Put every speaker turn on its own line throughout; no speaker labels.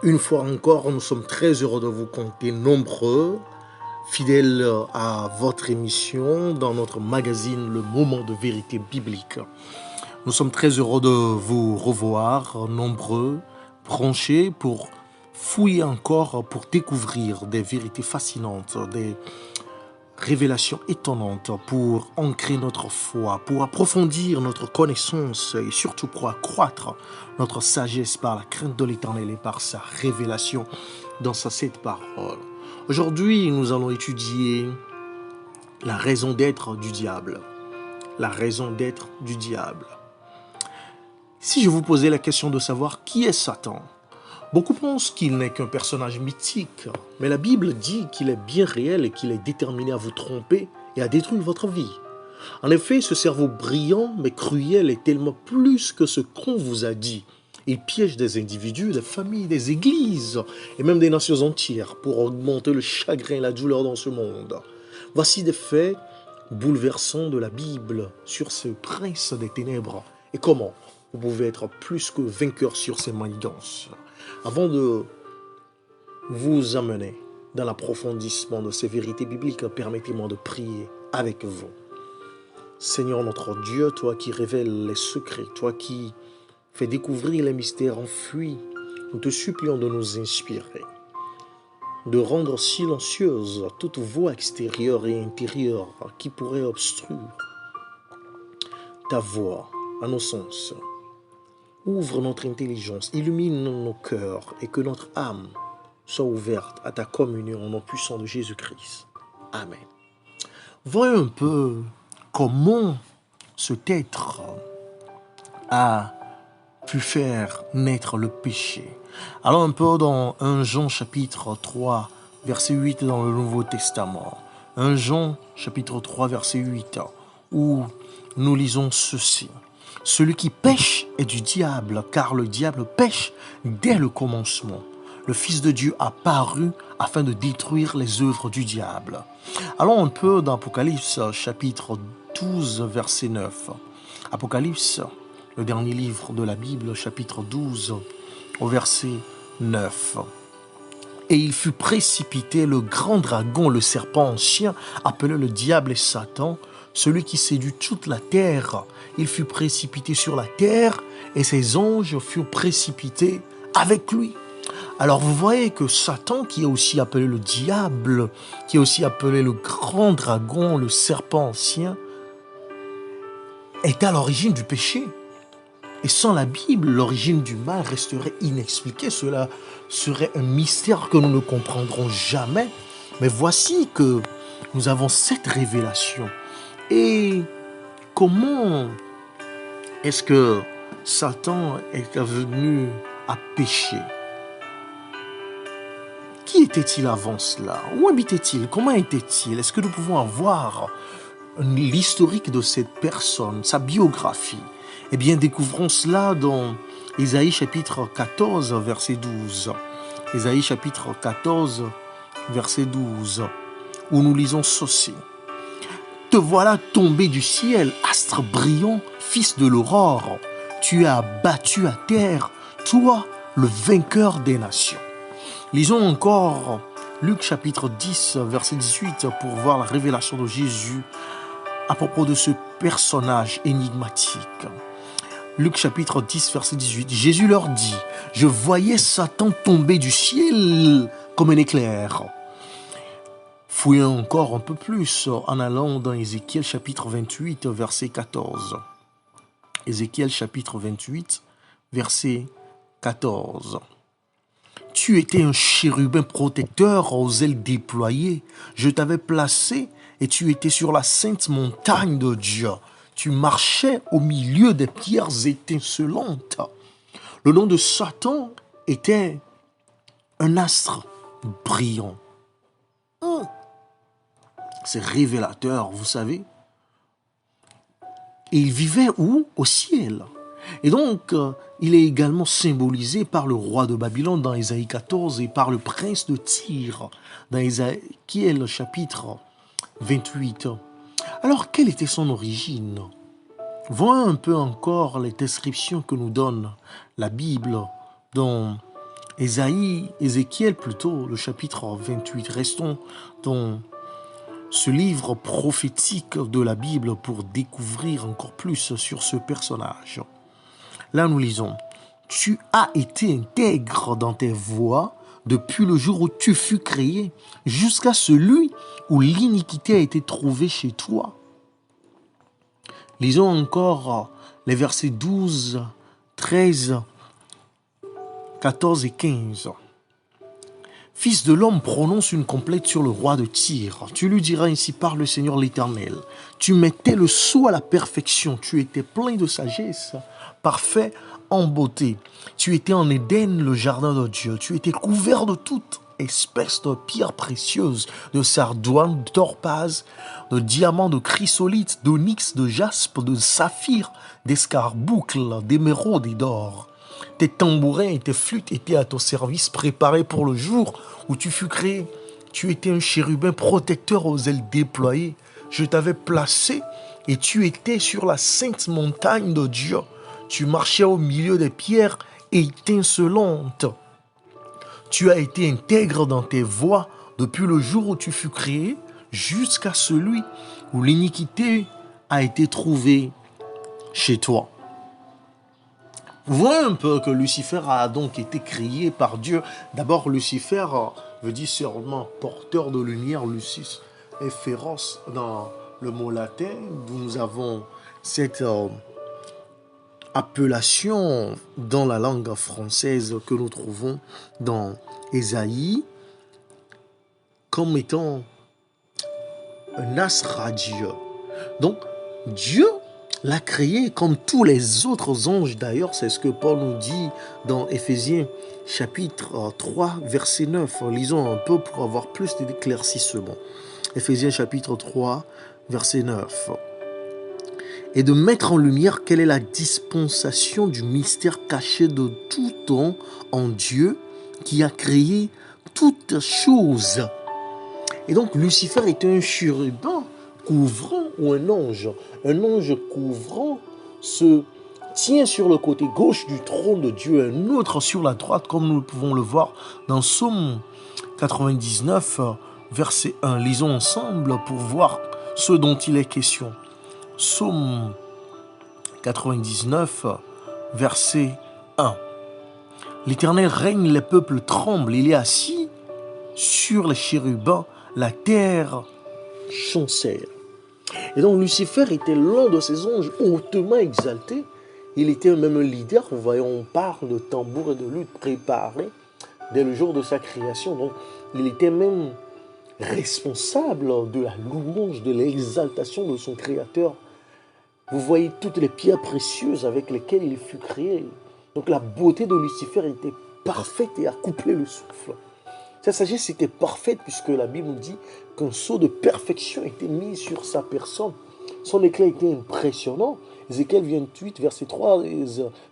Une fois encore, nous sommes très heureux de vous compter nombreux, fidèles à votre émission dans notre magazine Le Moment de Vérité Biblique. Nous sommes très heureux de vous revoir, nombreux, branchés pour fouiller encore, pour découvrir des vérités fascinantes, des révélations étonnantes, pour ancrer notre foi, pour approfondir notre connaissance et surtout pour accroître notre sagesse par la crainte de l'Éternel et par sa révélation dans sa sainte parole. Aujourd'hui, nous allons étudier la raison d'être du diable. La raison d'être du diable. Si je vous posais la question de savoir qui est Satan, beaucoup pensent qu'il n'est qu'un personnage mythique, mais la Bible dit qu'il est bien réel et qu'il est déterminé à vous tromper et à détruire votre vie. En effet, ce cerveau brillant mais cruel est tellement plus que ce qu'on vous a dit. Il piège des individus, des familles, des églises et même des nations entières pour augmenter le chagrin et la douleur dans ce monde. Voici des faits bouleversants de la Bible sur ce prince des ténèbres et comment vous pouvez être plus que vainqueur sur ces manigances. Avant de vous amener dans l'approfondissement de ces vérités bibliques, permettez-moi de prier avec vous. Seigneur notre Dieu, toi qui révèles les secrets, toi qui fais découvrir les mystères enfuis, nous te supplions de nous inspirer, de rendre silencieuse toute voix extérieure et intérieure qui pourrait obstruer ta voix à nos sens. Ouvre notre intelligence, illumine nos cœurs et que notre âme soit ouverte à ta communion au nom puissant de Jésus-Christ. Amen. Voyons un peu comment cet être a pu faire naître le péché. Allons un peu dans 1 Jean chapitre 3, verset 8 dans le Nouveau Testament. 1 Jean chapitre 3, verset 8, où nous lisons ceci. Celui qui pêche est du diable, car le diable pêche dès le commencement. Le Fils de Dieu a paru afin de détruire les œuvres du diable. Allons un peu dans Apocalypse, chapitre 12, verset 9. Apocalypse, le dernier livre de la Bible, chapitre 12, au verset 9. Et il fut précipité, le grand dragon, le serpent ancien, appelé le diable et Satan, celui qui séduit toute la terre. Il fut précipité sur la terre et ses anges furent précipités avec lui. Alors vous voyez que Satan, qui est aussi appelé le diable, qui est aussi appelé le grand dragon, le serpent ancien, est à l'origine du péché. Et sans la Bible, l'origine du mal resterait inexpliquée. Cela serait un mystère que nous ne comprendrons jamais. Mais voici que nous avons cette révélation. Et comment est-ce que Satan est venu à pécher? Qui était-il avant cela? Où habitait-il? Comment était-il? Est-ce que nous pouvons avoir l'historique de cette personne, sa biographie? Eh bien, découvrons cela dans Ésaïe chapitre 14, verset 12. Ésaïe chapitre 14, verset 12, où nous lisons ceci. Te voilà tombé du ciel, astre brillant, fils de l'aurore. Tu es abattu à terre, toi, le vainqueur des nations. Lisons encore Luc chapitre 10, verset 18, pour voir la révélation de Jésus à propos de ce personnage énigmatique. Luc chapitre 10, verset 18. Jésus leur dit, « Je voyais Satan tomber du ciel comme un éclair. » Fouillons encore un peu plus en allant dans Ézéchiel chapitre 28, verset 14. Ézéchiel chapitre 28, verset 14. Tu étais un chérubin protecteur aux ailes déployées. Je t'avais placé et tu étais sur la sainte montagne de Dieu. Tu marchais au milieu des pierres étincelantes. Le nom de Satan était un astre brillant. C'est révélateur, vous savez. Et il vivait où? Au ciel. Et donc, il est également symbolisé par le roi de Babylone dans Ésaïe 14 et par le prince de Tyr dans Ézéchiel chapitre 28. Alors, quelle était son origine? Voyons un peu encore les descriptions que nous donne la Bible dans Ézéchiel plutôt, le chapitre 28. Restons dans ce livre prophétique de la Bible pour découvrir encore plus sur ce personnage. Là, nous lisons: tu as été intègre dans tes voies depuis le jour où tu fus créé, jusqu'à celui où l'iniquité a été trouvée chez toi. Lisons encore les versets 12, 13, 14 et 15. Fils de l'homme, prononce une complète sur le roi de Tyr. Tu lui diras: ainsi parle le Seigneur l'Éternel. Tu mettais le sceau à la perfection, tu étais plein de sagesse, parfait en beauté. Tu étais en Éden, le jardin de Dieu. Tu étais couvert de toute espèce de pierres précieuses, de sardoine, de topaz, de diamants, de chrysolite, d'onyx, de jaspe, de saphir, d'escarboucle, d'émeraude et d'or. Tes tambourins et tes flûtes étaient à ton service, préparés pour le jour où tu fus créé. Tu étais un chérubin protecteur aux ailes déployées. Je t'avais placé et tu étais sur la sainte montagne de Dieu. Tu marchais au milieu des pierres étincelantes. Tu as été intègre dans tes voies depuis le jour où tu fus créé jusqu'à celui où l'iniquité a été trouvée chez toi. Vous voyez un peu que Lucifer a donc été créé par Dieu. D'abord, Lucifer veut dire seulement porteur de lumière. Lucis est féroce dans le mot latin, d'où nous avons cette appellation dans la langue française que nous trouvons dans Ésaïe comme étant un as radieux. Donc, Dieu l'a créé comme tous les autres anges. D'ailleurs, c'est ce que Paul nous dit dans Éphésiens chapitre 3, verset 9. Lisons un peu pour avoir plus d'éclaircissement. Éphésiens chapitre 3, verset 9. Et de mettre en lumière quelle est la dispensation du mystère caché de tout temps en Dieu qui a créé toutes choses. Et donc Lucifer était un chérubin couvrant ou un ange. Un ange couvrant se tient sur le côté gauche du trône de Dieu, un autre sur la droite, comme nous pouvons le voir dans Psaume 99, verset 1. Lisons ensemble pour voir ce dont il est question. Psaume 99, verset 1. L'Éternel règne, les peuples tremblent. Il est assis sur les chérubins, la terre chancelle. Et donc Lucifer était l'un de ces anges hautement exaltés. Il était même un leader. Vous voyez, on parle de tambour et de lutte préparés dès le jour de sa création. Donc il était même responsable de la louange, de l'exaltation de son Créateur. Vous voyez toutes les pierres précieuses avec lesquelles il fut créé. Donc la beauté de Lucifer était parfaite et accouplait le souffle. Sa sagesse était parfaite puisque la Bible nous dit qu'un sceau de perfection était mis sur sa personne. Son éclat était impressionnant. Ézéchiel 28, verset 3,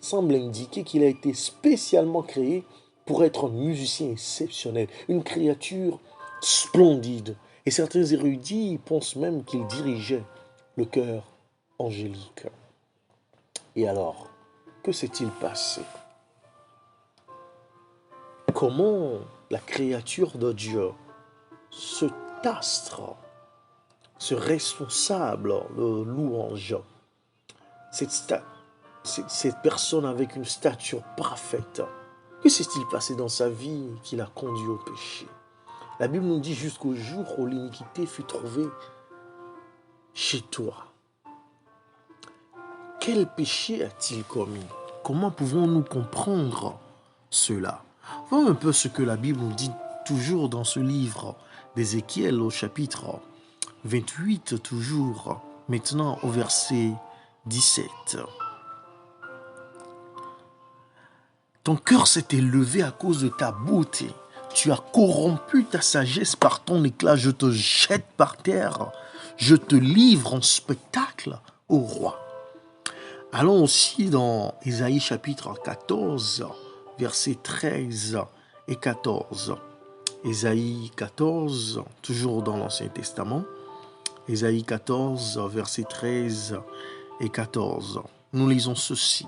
semble indiquer qu'il a été spécialement créé pour être un musicien exceptionnel, une créature splendide. Et certains érudits pensent même qu'il dirigeait le chœur angélique. Et alors, que s'est-il passé? Comment la créature de Dieu, cet astre, ce responsable de louange, cette personne avec une stature parfaite, que s'est-il passé dans sa vie qui l'a conduit au péché? La Bible nous dit jusqu'au jour où l'iniquité fut trouvée chez toi. Quel péché a-t-il commis? Comment pouvons-nous comprendre cela? Voyons un peu ce que la Bible nous dit toujours dans ce livre d'Ézéchiel au chapitre 28, toujours maintenant au verset 17. Ton cœur s'est élevé à cause de ta beauté. Tu as corrompu ta sagesse par ton éclat. Je te jette par terre. Je te livre en spectacle au roi. Allons aussi dans Ésaïe chapitre 14, versets 13 et 14. Ésaïe 14, toujours dans l'Ancien Testament. Ésaïe 14, versets 13 et 14. Nous lisons ceci.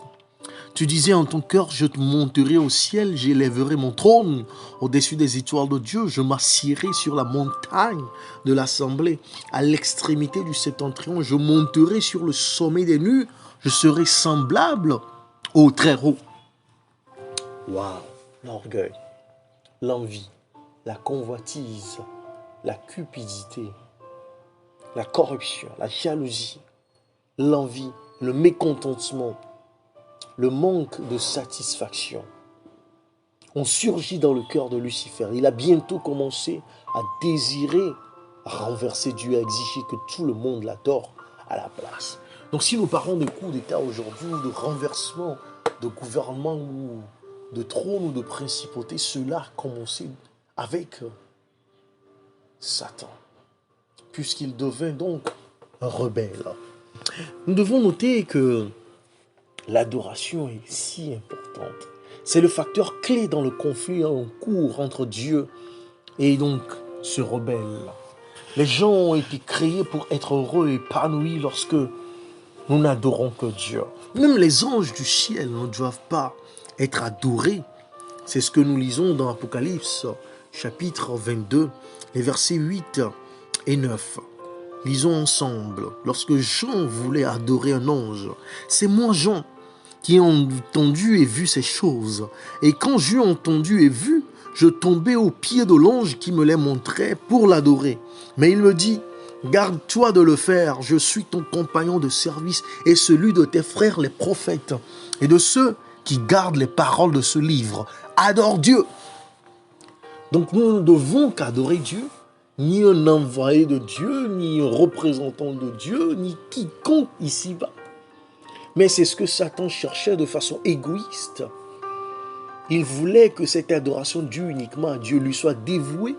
Tu disais en ton cœur, je monterai au ciel, j'élèverai mon trône au-dessus des étoiles de Dieu, je m'assierai sur la montagne de l'assemblée, à l'extrémité du septentrion, je monterai sur le sommet des nues, je serai semblable au Très-Haut. Waouh, l'orgueil, l'envie, la convoitise, la cupidité, la corruption, la jalousie, l'envie, le mécontentement, le manque de satisfaction ont surgi dans le cœur de Lucifer. Il a bientôt commencé à désirer renverser Dieu, à exiger que tout le monde l'adore à la place. Donc si nous parlons de coups d'État aujourd'hui, de renversement de gouvernement ou de trône ou de principauté, cela a commencé avec Satan, puisqu'il devint donc un rebelle. Nous devons noter que l'adoration est si importante. C'est le facteur clé dans le conflit en cours entre Dieu et donc ce rebelle. Les gens ont été créés pour être heureux et épanouis lorsque nous n'adorons que Dieu. Même les anges du ciel ne doivent pas être adorés. C'est ce que nous lisons dans Apocalypse, chapitre 22, les versets 8 et 9. Lisons ensemble. Lorsque Jean voulait adorer un ange, c'est moi, Jean, qui ai entendu et vu ces choses. Et quand j'eus entendu et vu, je tombai aux pieds de l'ange qui me les montrait pour l'adorer. Mais il me dit, garde-toi de le faire, je suis ton compagnon de service et celui de tes frères les prophètes et de ceux qui gardent les paroles de ce livre. Adore Dieu. Donc nous ne devons qu'adorer Dieu, ni un envoyé de Dieu, ni un représentant de Dieu, ni quiconque ici-bas. Mais c'est ce que Satan cherchait de façon égoïste. Il voulait que cette adoration due uniquement à Dieu lui soit dévouée.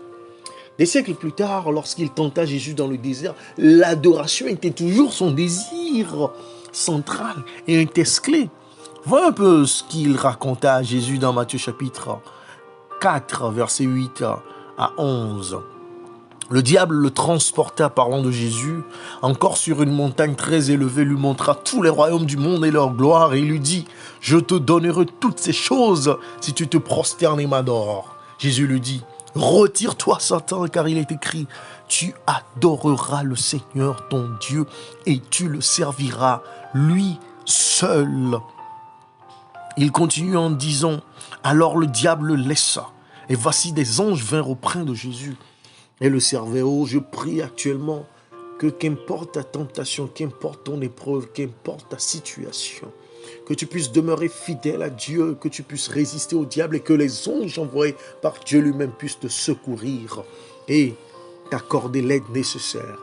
Des siècles plus tard, lorsqu'il tenta Jésus dans le désert, l'adoration était toujours son désir central et intesclé. Voilà un peu ce qu'il raconta à Jésus dans Matthieu chapitre 4, versets 8 à 11. Le diable le transporta, parlant de Jésus, encore sur une montagne très élevée, lui montra tous les royaumes du monde et leur gloire, et il lui dit, « Je te donnerai toutes ces choses si tu te prosternes et m'adores. » Jésus lui dit, « Retire-toi, Satan, car il est écrit, tu adoreras le Seigneur ton Dieu et tu le serviras, lui seul. » Il continue en disant, « Alors le diable le laissa, et voici des anges vinrent auprès de Jésus. » Et le servait, oh, je prie actuellement que qu'importe ta tentation, qu'importe ton épreuve, qu'importe ta situation, que tu puisses demeurer fidèle à Dieu, que tu puisses résister au diable et que les anges envoyés par Dieu lui-même puissent te secourir et t'accorder l'aide nécessaire.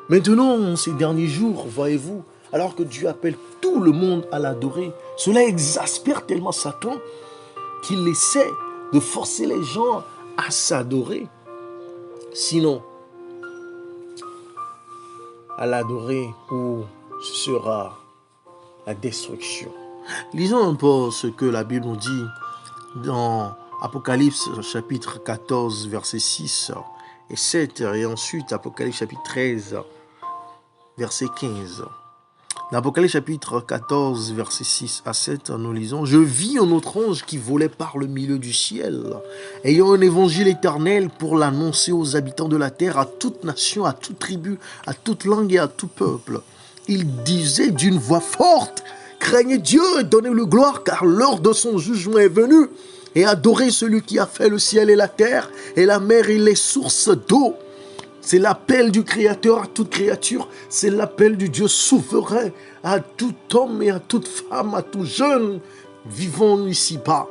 Maintenant, ces derniers jours, voyez-vous, alors que Dieu appelle tout le monde à l'adorer, cela exaspère tellement Satan qu'il essaie de forcer les gens à s'adorer. Sinon, à l'adorer où ce sera la destruction. Lisons un peu ce que la Bible nous dit dans Apocalypse chapitre 14, versets 6 et 7, et ensuite Apocalypse chapitre 13, verset 15. Dans Apocalypse chapitre 14, versets 6 à 7, nous lisons « Je vis un autre ange qui volait par le milieu du ciel, ayant un évangile éternel pour l'annoncer aux habitants de la terre, à toute nation, à toute tribu, à toute langue et à tout peuple. Il disait d'une voix forte, « Craignez Dieu et donnez-le gloire, car l'heure de son jugement est venue, et adorez celui qui a fait le ciel et la terre, et la mer et les sources d'eau. » C'est l'appel du Créateur à toute créature. C'est l'appel du Dieu souverain à tout homme et à toute femme, à tout jeune vivant ici-bas.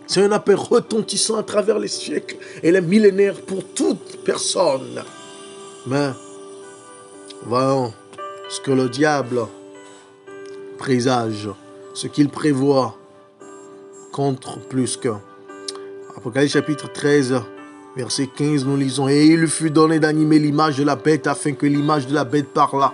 C'est un appel retentissant à travers les siècles et les millénaires pour toute personne. Mais voyons ce que le diable présage, ce qu'il prévoit contre plus qu'un. Apocalypse chapitre 13, verset 15, nous lisons « Et il lui fut donné d'animer l'image de la bête afin que l'image de la bête parlât,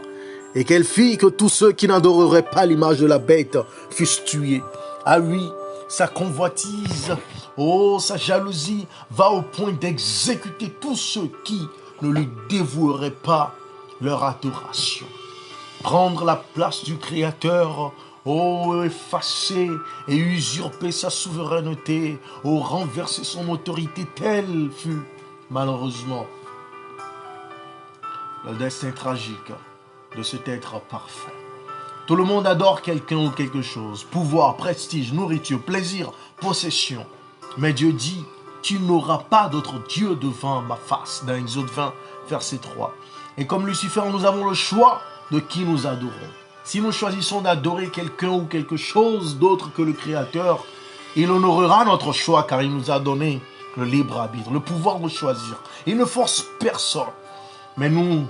et qu'elle fit que tous ceux qui n'adoreraient pas l'image de la bête fussent tués. » Ah oui, sa convoitise, oh, sa jalousie va au point d'exécuter tous ceux qui ne lui dévoueraient pas leur adoration. Prendre la place du Créateur, oh, effacer et usurper sa souveraineté, oh, renverser son autorité, tel fut malheureusement le destin tragique de cet être parfait. Tout le monde adore quelqu'un ou quelque chose, pouvoir, prestige, nourriture, plaisir, possession. Mais Dieu dit, tu n'auras pas d'autre Dieu devant ma face, dans Exode 20, verset 3. Et comme Lucifer, nous avons le choix de qui nous adorons. Si nous choisissons d'adorer quelqu'un ou quelque chose d'autre que le Créateur, il honorera notre choix car il nous a donné le libre arbitre, le pouvoir de choisir. Il ne force personne, mais nous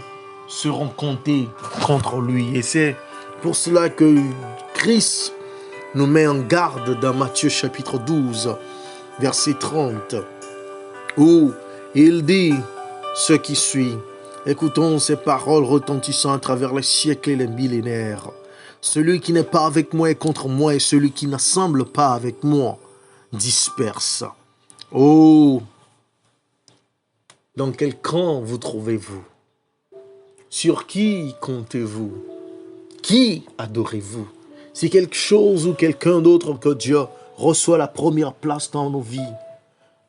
serons comptés contre lui. Et c'est pour cela que Christ nous met en garde dans Matthieu chapitre 12, verset 30, où il dit ce qui suit. Écoutons ces paroles retentissant à travers les siècles et les millénaires. Celui qui n'est pas avec moi est contre moi, et celui qui n'assemble pas avec moi disperse. Oh, dans quel camp vous trouvez-vous? Sur qui comptez-vous? Qui adorez-vous? Si quelque chose ou quelqu'un d'autre que Dieu reçoit la première place dans nos vies,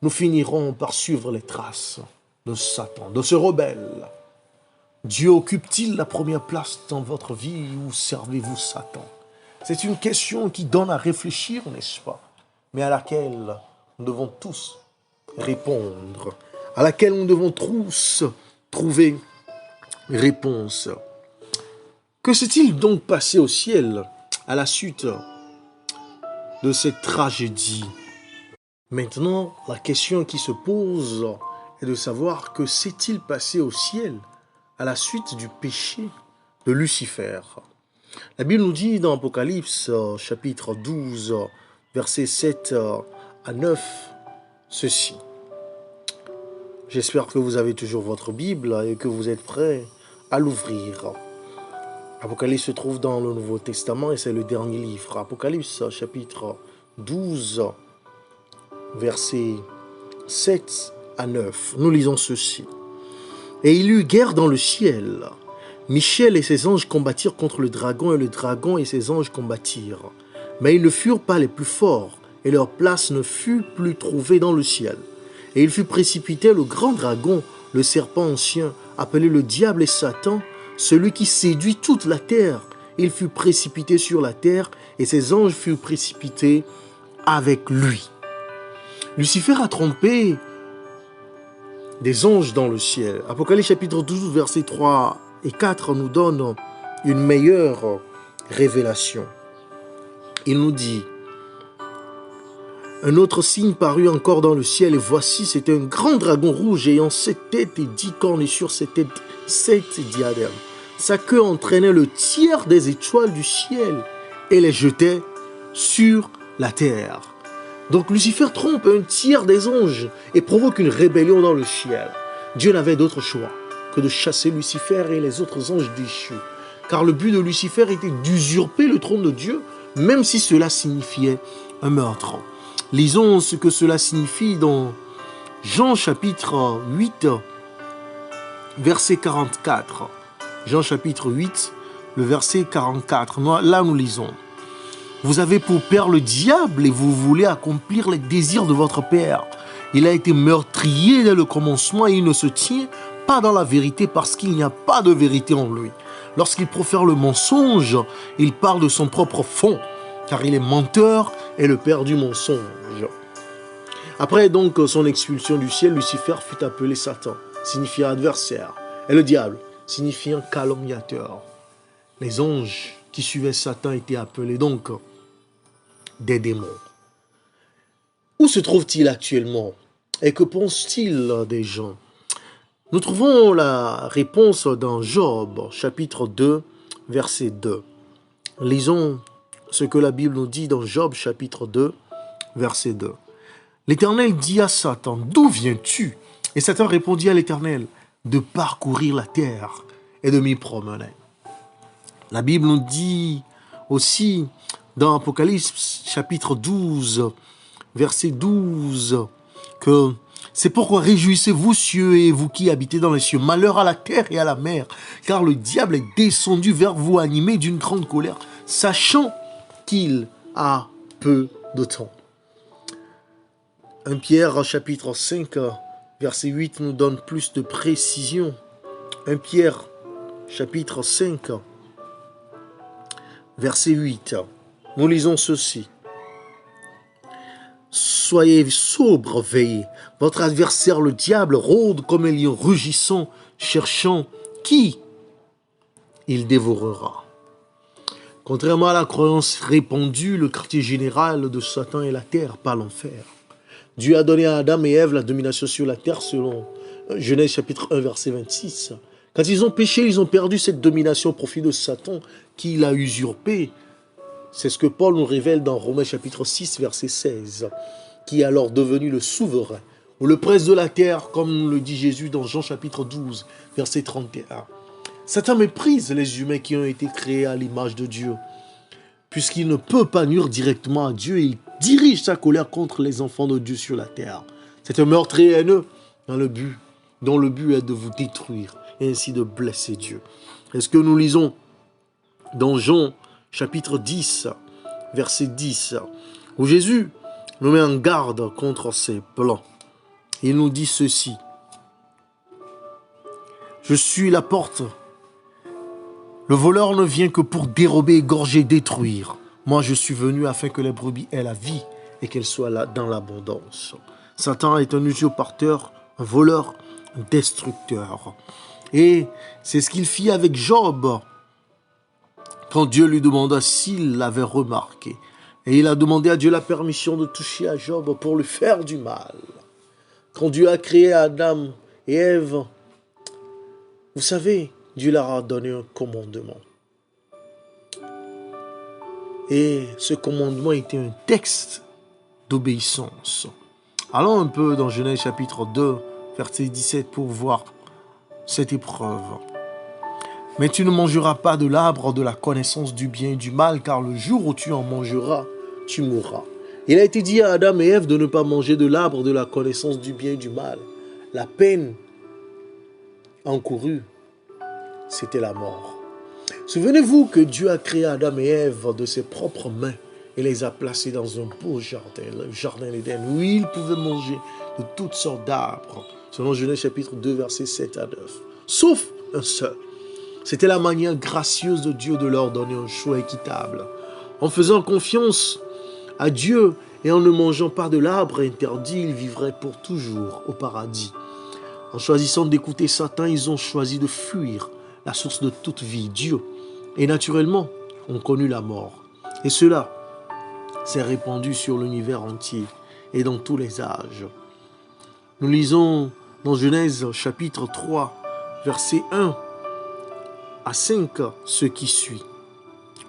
nous finirons par suivre les traces de Satan, de ce rebelle. Dieu occupe-t-il la première place dans votre vie ou servez-vous Satan? C'est une question qui donne à réfléchir, n'est-ce pas? Mais à laquelle nous devons tous répondre, à laquelle nous devons tous trouver réponse. Que s'est-il donc passé au ciel à la suite de cette tragédie? Maintenant, la question qui se pose est de savoir que s'est-il passé au ciel à la suite du péché de Lucifer. La Bible nous dit dans Apocalypse chapitre 12, versets 7 à 9, ceci. J'espère que vous avez toujours votre Bible et que vous êtes prêts à l'ouvrir. Apocalypse se trouve dans le Nouveau Testament et c'est le dernier livre. Apocalypse chapitre 12, versets 7 à 9. Nous lisons ceci. Et il y eut guerre dans le ciel. Michel et ses anges combattirent contre le dragon, et le dragon et ses anges combattirent. Mais ils ne furent pas les plus forts, et leur place ne fut plus trouvée dans le ciel. Et il fut précipité le grand dragon, le serpent ancien, appelé le diable et Satan, celui qui séduit toute la terre. Il fut précipité sur la terre, et ses anges furent précipités avec lui. Lucifer a trompé des anges dans le ciel. Apocalypse chapitre 12, versets 3 et 4 nous donne une meilleure révélation. Il nous dit, un autre signe parut encore dans le ciel, et voici, c'était un grand dragon rouge ayant 7 têtes et 10 cornes, et sur ses têtes 7 diadèmes. Sa queue entraînait le tiers des étoiles du ciel et les jetait sur la terre. Donc Lucifer trompe un tiers des anges et provoque une rébellion dans le ciel. Dieu n'avait d'autre choix que de chasser Lucifer et les autres anges déchus. Car le but de Lucifer était d'usurper le trône de Dieu, même si cela signifiait un meurtre. Lisons ce que cela signifie dans Jean chapitre 8, verset 44. Jean chapitre 8, le verset 44. Là nous lisons. Vous avez pour père le diable et vous voulez accomplir les désirs de votre père. Il a été meurtrier dès le commencement et il ne se tient pas dans la vérité parce qu'il n'y a pas de vérité en lui. Lorsqu'il profère le mensonge, il parle de son propre fond, car il est menteur et le père du mensonge. Après donc son expulsion du ciel, Lucifer fut appelé Satan, signifiant adversaire, et le diable, signifiant calomniateur. Les anges qui suivaient Satan étaient appelés donc des démons. Où se trouve-t-il actuellement? Et que pense-t-il des gens? Nous trouvons la réponse dans Job, chapitre 2, verset 2. Lisons ce que la Bible nous dit dans Job, chapitre 2, verset 2. L'Éternel dit à Satan, « D'où viens-tu » Et Satan répondit à l'Éternel, « De parcourir la terre et de m'y promener. » La Bible nous dit aussi dans Apocalypse chapitre 12, verset 12, que c'est pourquoi réjouissez-vous cieux et vous qui habitez dans les cieux, malheur à la terre et à la mer, car le diable est descendu vers vous animé d'une grande colère, sachant qu'il a peu de temps. 1 Pierre chapitre 5, verset 8 nous donne plus de précision. 1 Pierre chapitre 5, verset 8. Nous lisons ceci. Soyez sobres, veillez. Votre adversaire, le diable, rôde comme un lion rugissant, cherchant qui il dévorera. Contrairement à la croyance répandue, le quartier général de Satan est la terre, pas l'enfer. Dieu a donné à Adam et Ève la domination sur la terre selon Genèse chapitre 1, verset 26. Quand ils ont péché, ils ont perdu cette domination au profit de Satan qui l'a usurpée. C'est ce que Paul nous révèle dans Romains chapitre 6, verset 16, qui est alors devenu le souverain, ou le prince de la terre, comme le dit Jésus dans Jean chapitre 12, verset 31. Satan méprise les humains qui ont été créés à l'image de Dieu. Puisqu'il ne peut pas nuire directement à Dieu, il dirige sa colère contre les enfants de Dieu sur la terre. C'est un meurtrier haineux dont le but est de vous détruire et ainsi de blesser Dieu. Est-ce que nous lisons dans Jean chapitre 10, verset 10, où Jésus nous met en garde contre ses plans. Il nous dit ceci. Je suis la porte. Le voleur ne vient que pour dérober, égorger, détruire. Moi, je suis venu afin que les brebis aient la vie et qu'elles soient là dans l'abondance. Satan est un usurpateur, un voleur, un destructeur. Et c'est ce qu'il fit avec Job quand Dieu lui demanda s'il l'avait remarqué. Et il a demandé à Dieu la permission de toucher à Job pour lui faire du mal. Quand Dieu a créé Adam et Ève, vous savez, Dieu leur a donné un commandement. Et ce commandement était un texte d'obéissance. Allons un peu dans Genèse chapitre 2, verset 17 pour voir cette épreuve. Mais tu ne mangeras pas de l'arbre de la connaissance du bien et du mal, car le jour où tu en mangeras, tu mourras. Il a été dit à Adam et Ève de ne pas manger de l'arbre de la connaissance du bien et du mal. La peine encourue, c'était la mort. Souvenez-vous que Dieu a créé Adam et Ève de ses propres mains et les a placés dans un beau jardin, le jardin d'Éden, où ils pouvaient manger de toutes sortes d'arbres, selon Genèse chapitre 2, versets 7 à 9. Sauf un seul. C'était la manière gracieuse de Dieu de leur donner un choix équitable. En faisant confiance à Dieu et en ne mangeant pas de l'arbre interdit, ils vivraient pour toujours au paradis. En choisissant d'écouter Satan, ils ont choisi de fuir la source de toute vie, Dieu. Et naturellement, ont connu la mort. Et cela s'est répandu sur l'univers entier et dans tous les âges. Nous lisons dans Genèse chapitre 3, verset 1 à 5, ce qui suit.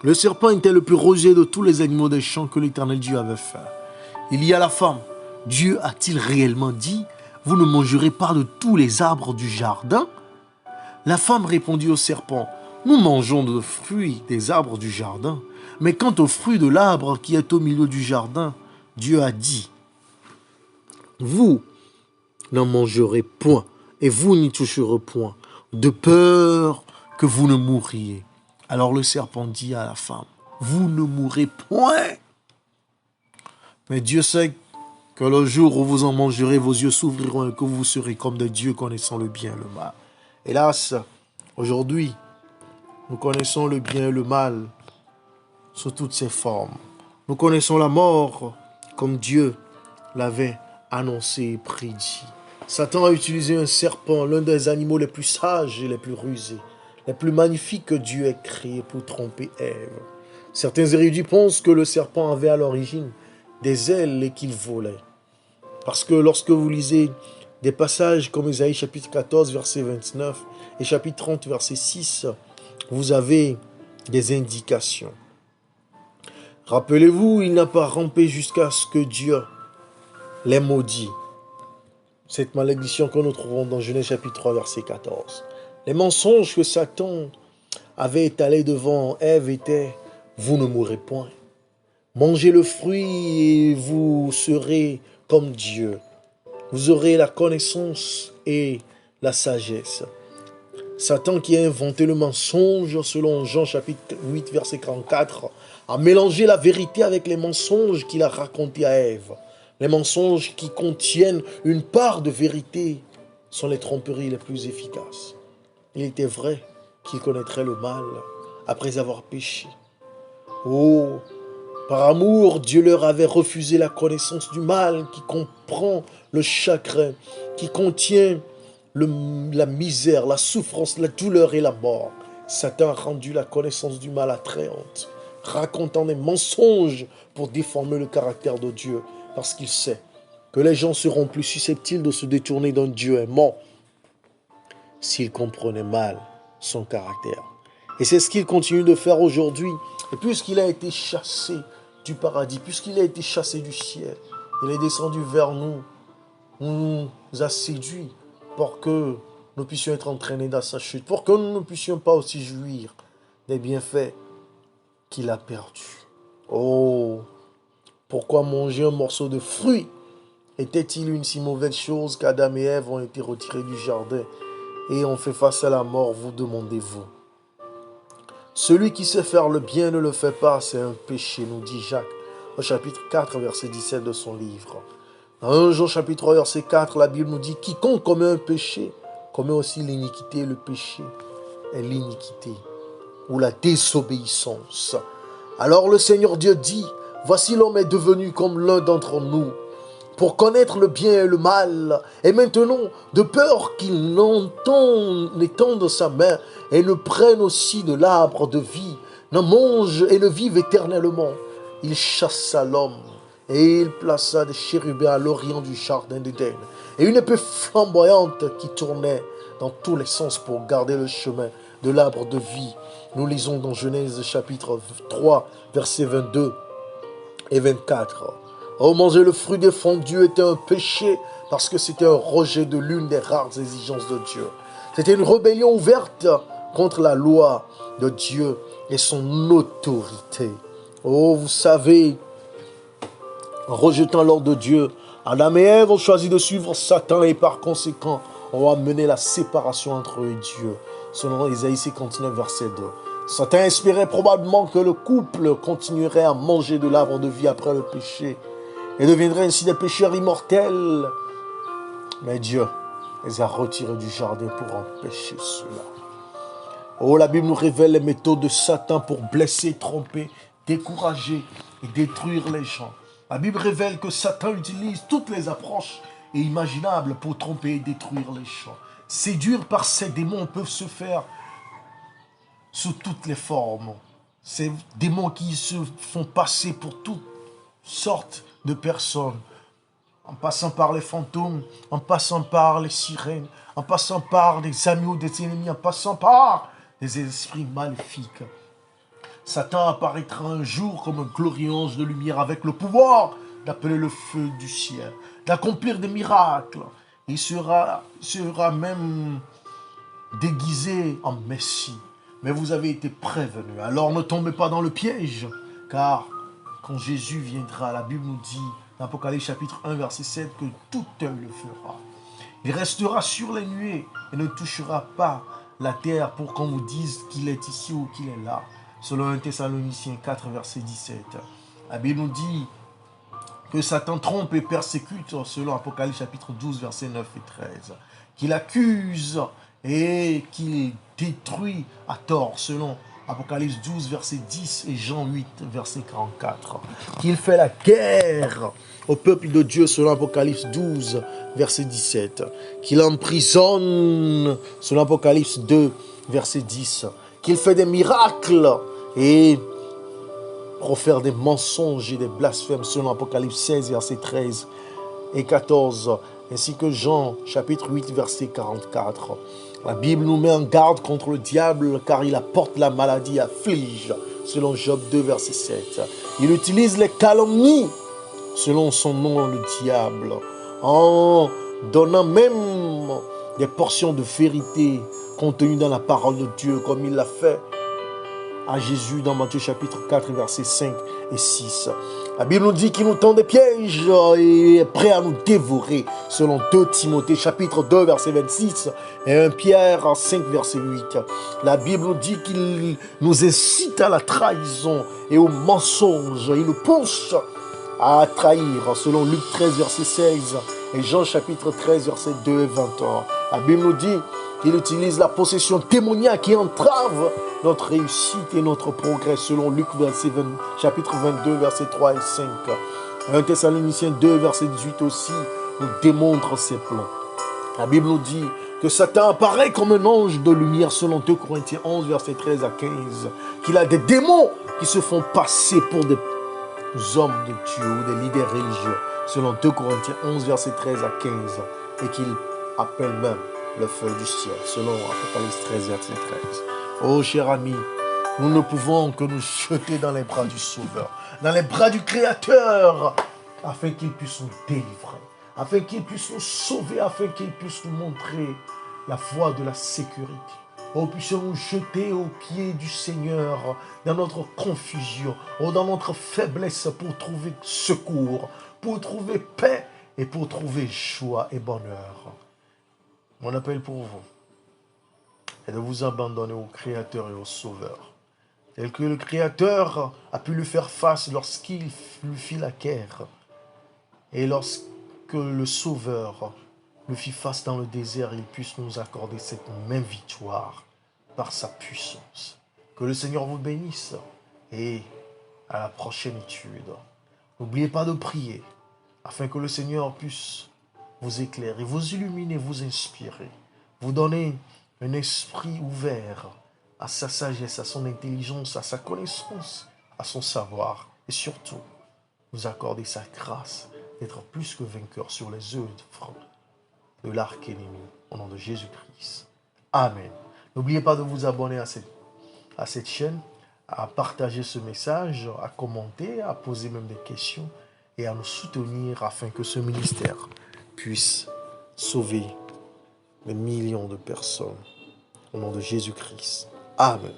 Le serpent était le plus rusé de tous les animaux des champs que l'Éternel Dieu avait fait. Il y a la femme. Dieu a-t-il réellement dit, vous ne mangerez pas de tous les arbres du jardin? La femme répondit au serpent, nous mangeons de fruits des arbres du jardin, mais quant au fruit de l'arbre qui est au milieu du jardin, Dieu a dit, vous n'en mangerez point, et vous n'y toucherez point, de peur que vous ne mourriez. Alors le serpent dit à la femme, vous ne mourrez point. Mais Dieu sait que le jour où vous en mangerez, vos yeux s'ouvriront et que vous serez comme des dieux connaissant le bien et le mal. Hélas, aujourd'hui, nous connaissons le bien et le mal sous toutes ses formes. Nous connaissons la mort comme Dieu l'avait annoncé et prédit. Satan a utilisé un serpent, l'un des animaux les plus sages et les plus rusés, les plus magnifiques que Dieu ait créés pour tromper Ève. Certains érudits pensent que le serpent avait à l'origine des ailes et qu'il volait. Parce que lorsque vous lisez des passages comme Ésaïe chapitre 14, verset 29 et chapitre 30, verset 6, vous avez des indications. Rappelez-vous, il n'a pas rampé jusqu'à ce que Dieu l'ait maudit. Cette malédiction que nous trouvons dans Genèse chapitre 3, verset 14. Les mensonges que Satan avait étalés devant Ève étaient « Vous ne mourrez point. Mangez le fruit et vous serez comme Dieu. Vous aurez la connaissance et la sagesse. » Satan qui a inventé le mensonge selon Jean chapitre 8, verset 44, a mélangé la vérité avec les mensonges qu'il a racontés à Ève. Les mensonges qui contiennent une part de vérité sont les tromperies les plus efficaces. Il était vrai qu'il connaîtrait le mal après avoir péché. Oh, par amour, Dieu leur avait refusé la connaissance du mal qui comprend le chagrin, qui contient la misère, la souffrance, la douleur et la mort. Satan a rendu la connaissance du mal attrayante, racontant des mensonges pour déformer le caractère de Dieu, parce qu'il sait que les gens seront plus susceptibles de se détourner d'un Dieu aimant s'ils comprenaient mal son caractère. Et c'est ce qu'il continue de faire aujourd'hui. Et puisqu'il a été chassé du paradis, puisqu'il a été chassé du ciel, il est descendu vers nous, nous a séduits pour que nous puissions être entraînés dans sa chute, pour que nous ne puissions pas aussi jouir des bienfaits qu'il a perdus. Oh, pourquoi manger un morceau de fruit? Était-il une si mauvaise chose qu'Adam et Ève ont été retirés du jardin et ont fait face à la mort, vous demandez-vous? Celui qui sait faire le bien ne le fait pas, c'est un péché, nous dit Jacques au chapitre 4, verset 17 de son livre. Dans 1 Jean chapitre 3, verset 4, la Bible nous dit « Quiconque commet un péché, commet aussi l'iniquité. » Le péché est l'iniquité ou la désobéissance. Alors le Seigneur Dieu dit « Voici l'homme est devenu comme l'un d'entre nous, pour connaître le bien et le mal. Et maintenant, de peur qu'il n'étende sa main et ne prenne aussi de l'arbre de vie, n'en mange et ne vive éternellement. Il chassa l'homme et il plaça des chérubins à l'orient du jardin d'Éden et une épée flamboyante qui tournait dans tous les sens pour garder le chemin de l'arbre de vie. » Nous lisons dans Genèse chapitre 3, versets 22 et 24. Oh, manger le fruit défendu était un péché parce que c'était un rejet de l'une des rares exigences de Dieu. C'était une rébellion ouverte contre la loi de Dieu et son autorité. Oh, vous savez, en rejetant l'ordre de Dieu, Adam et Ève ont choisi de suivre Satan et par conséquent ont amené la séparation entre eux et Dieu. Selon Ésaïe 59, verset 2. Satan espérait probablement que le couple continuerait à manger de l'arbre de vie après le péché et deviendraient ainsi des pécheurs immortels. Mais Dieu les a retirés du jardin pour empêcher cela. Oh, la Bible nous révèle les méthodes de Satan pour blesser, tromper, décourager et détruire les gens. La Bible révèle que Satan utilise toutes les approches imaginables pour tromper et détruire les gens. Séduire par ces démons peuvent se faire sous toutes les formes. Ces démons qui se font passer pour toutes sortes de personnes, en passant par les fantômes, en passant par les sirènes, en passant par des amis ou des ennemis, en passant par des esprits maléfiques. Satan apparaîtra un jour comme un glorieux ange de lumière avec le pouvoir d'appeler le feu du ciel, d'accomplir des miracles. Il sera même déguisé en Messie. Mais vous avez été prévenus. Alors ne tombez pas dans le piège, car quand Jésus viendra, la Bible nous dit, dans Apocalypse chapitre 1, verset 7, que tout œil le fera. Il restera sur les nuées et ne touchera pas la terre pour qu'on vous dise qu'il est ici ou qu'il est là. Selon 1 Thessaloniciens 4, verset 17. La Bible nous dit que Satan trompe et persécute, selon Apocalypse chapitre 12, verset 9 et 13. Qu'il accuse et qu'il détruit à tort, selon Apocalypse 12, verset 10 et Jean 8, verset 44. Qu'il fait la guerre au peuple de Dieu, selon Apocalypse 12, verset 17. Qu'il emprisonne, selon Apocalypse 2, verset 10. Qu'il fait des miracles et profère des mensonges et des blasphèmes, selon Apocalypse 16, verset 13 et 14, ainsi que Jean, chapitre 8, verset 44. La Bible nous met en garde contre le diable, car il apporte la maladie et afflige, selon Job 2, verset 7. Il utilise les calomnies, selon son nom, le diable, en donnant même des portions de vérité contenues dans la parole de Dieu, comme il l'a fait à Jésus dans Matthieu chapitre 4, versets 5 et 6. La Bible nous dit qu'il nous tend des pièges et est prêt à nous dévorer, selon 2 Timothée chapitre 2 verset 26 et 1 Pierre 5 verset 8. La Bible nous dit qu'il nous incite à la trahison et au mensonge. Il nous pousse à trahir, selon Luc 13 verset 16 et Jean chapitre 13 verset 2 et 21. La Bible nous dit qu'il utilise la possession démoniaque qui entrave notre réussite et notre progrès, selon Luc chapitre 22, verset 3 et 5. 1 Thessaloniciens 2, verset 18 aussi, nous démontre ses plans. La Bible nous dit que Satan apparaît comme un ange de lumière, selon 2 Corinthiens 11, verset 13 à 15, qu'il a des démons qui se font passer pour des hommes de Dieu ou des leaders religieux, selon 2 Corinthiens 11, verset 13 à 15, et qu'il appelle même le feu du ciel, selon Apocalypse 13, verset 13. Oh, cher ami, nous ne pouvons que nous jeter dans les bras du Sauveur, dans les bras du Créateur, afin qu'il puisse nous délivrer, afin qu'il puisse nous sauver, afin qu'il puisse nous montrer la voie de la sécurité. Oh, puissions-nous jeter aux pieds du Seigneur dans notre confusion, oh, dans notre faiblesse, pour trouver secours, pour trouver paix et pour trouver joie et bonheur. Mon appel pour vous est de vous abandonner au Créateur et au Sauveur, tel que le Créateur a pu lui faire face lorsqu'il lui fit la guerre, et lorsque le Sauveur lui fit face dans le désert, il puisse nous accorder cette même victoire par sa puissance. Que le Seigneur vous bénisse, et à la prochaine étude. N'oubliez pas de prier, afin que le Seigneur puisse vous éclairer, vous illuminer, vous inspirer, vous donner un esprit ouvert à sa sagesse, à son intelligence, à sa connaissance, à son savoir, et surtout, nous accorder sa grâce d'être plus que vainqueur sur les œuvres de l'arc-ennemi, au nom de Jésus-Christ. Amen. N'oubliez pas de vous abonner à cette chaîne, à partager ce message, à commenter, à poser même des questions et à nous soutenir afin que ce ministère puisse sauver des millions de personnes. Au nom de Jésus-Christ. Amen.